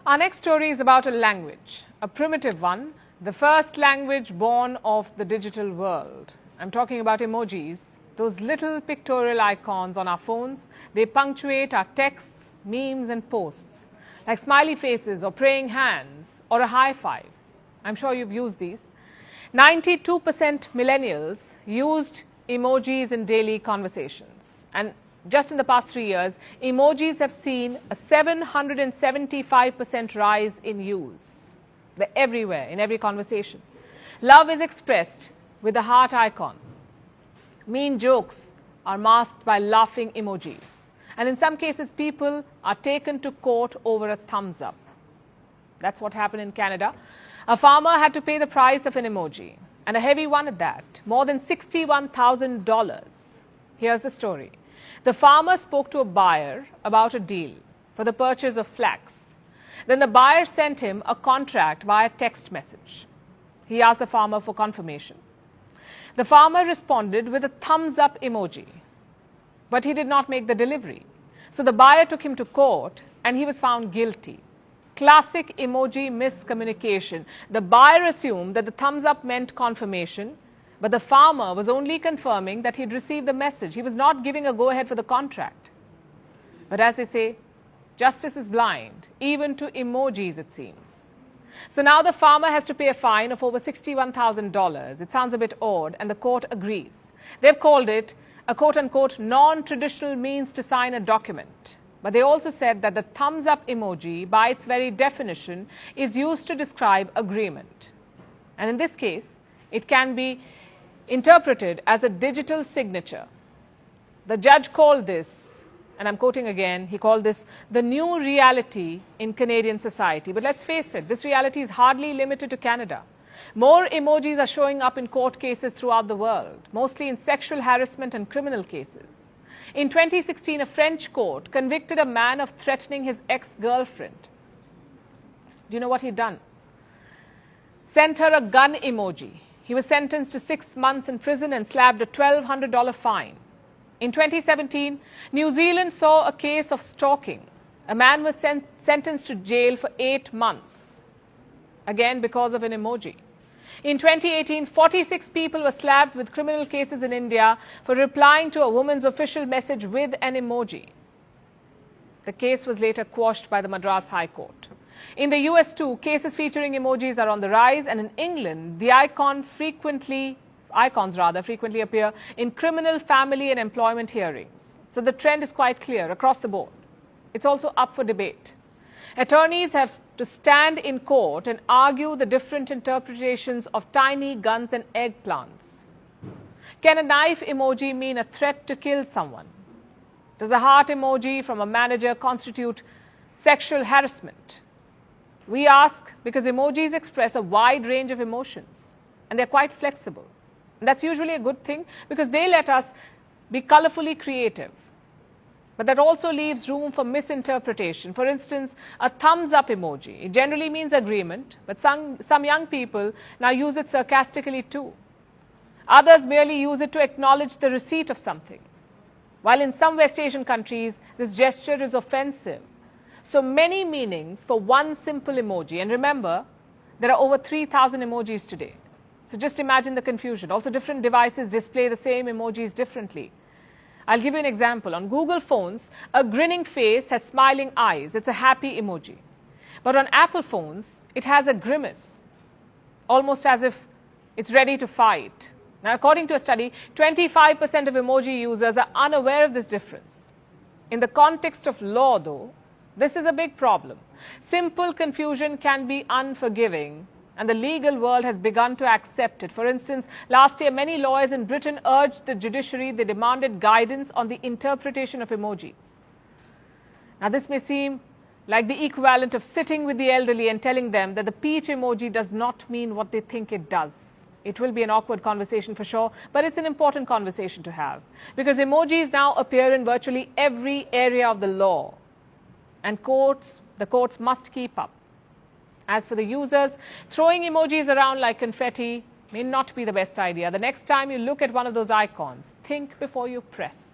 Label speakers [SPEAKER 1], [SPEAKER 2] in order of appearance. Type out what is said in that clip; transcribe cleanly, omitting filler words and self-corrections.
[SPEAKER 1] Our next story is about a language, a primitive one, the first language born of the digital world. I'm talking about emojis, those little pictorial icons on our phones. They punctuate our texts, memes and posts, like smiley faces or praying hands or a high five. I'm sure you've used these. 92% millennials used emojis in daily conversations. And just in the past 3 years, emojis have seen a 775% rise in use. They're everywhere, in every conversation. Love is expressed with a heart icon. Mean jokes are masked by laughing emojis. And in some cases, people are taken to court over a thumbs up. That's what happened in Canada. A farmer had to pay the price of an emoji, and a heavy one at that, more than $61,000. Here's the story. The farmer spoke to a buyer about a deal for the purchase of flax. Then the buyer sent him a contract via text message. He asked the farmer for confirmation. The farmer responded with a thumbs up emoji, but he did not make the delivery. So the buyer took him to court and he was found guilty. Classic emoji miscommunication. The buyer assumed that the thumbs up meant confirmation, but the farmer was only confirming that he'd received the message. He was not giving a go-ahead for the contract. But as they say, justice is blind, even to emojis, it seems. So now the farmer has to pay a fine of over $61,000. It sounds a bit odd, and the court agrees. They've called it a quote-unquote non-traditional means to sign a document. But they also said that the thumbs up emoji, by its very definition, is used to describe agreement. And in this case, it can be interpreted as a digital signature. The judge called this, and I'm quoting again, he called this the new reality in Canadian society. But let's face it, this reality is hardly limited to Canada. More emojis are showing up in court cases throughout the world, mostly in sexual harassment and criminal cases. In 2016, a French court convicted a man of threatening his ex-girlfriend. Do you know what he'd done? Sent her a gun emoji. He was sentenced to 6 months in prison and slapped a $1,200 fine. In 2017, New Zealand saw a case of stalking. A man was sentenced to jail for 8 months, again because of an emoji. In 2018, 46 people were slapped with criminal cases in India for replying to a woman's official message with an emoji. The case was later quashed by the Madras High Court. In the US too, cases featuring emojis are on the rise, and in England, the icons frequently appear in criminal, family and employment hearings. So the trend is quite clear across the board. It's also up for debate. Attorneys have to stand in court and argue the different interpretations of tiny guns and eggplants. Can a knife emoji mean a threat to kill someone? Does a heart emoji from a manager constitute sexual harassment? We ask because emojis express a wide range of emotions, and they're quite flexible. And that's usually a good thing because they let us be colorfully creative. But that also leaves room for misinterpretation. For instance, a thumbs up emoji. It generally means agreement, but some young people now use it sarcastically too. Others merely use it to acknowledge the receipt of something. While in some West Asian countries, this gesture is offensive. So many meanings for one simple emoji. And remember, there are over 3,000 emojis today. So just imagine the confusion. Also, different devices display the same emojis differently. I'll give you an example. On Google phones, a grinning face has smiling eyes. It's a happy emoji. But on Apple phones, it has a grimace, almost as if it's ready to fight. Now, according to a study, 25% of emoji users are unaware of this difference. In the context of law, though, this is a big problem. Simple confusion can be unforgiving, and the legal world has begun to accept it. For instance, last year, many lawyers in Britain urged the judiciary, they demanded guidance on the interpretation of emojis. Now, this may seem like the equivalent of sitting with the elderly and telling them that the peach emoji does not mean what they think it does. It will be an awkward conversation for sure, but it's an important conversation to have because emojis now appear in virtually every area of the law, and the courts must keep up. As for the users, throwing emojis around like confetti may not be the best idea. The next time you look at one of those icons, think before you press.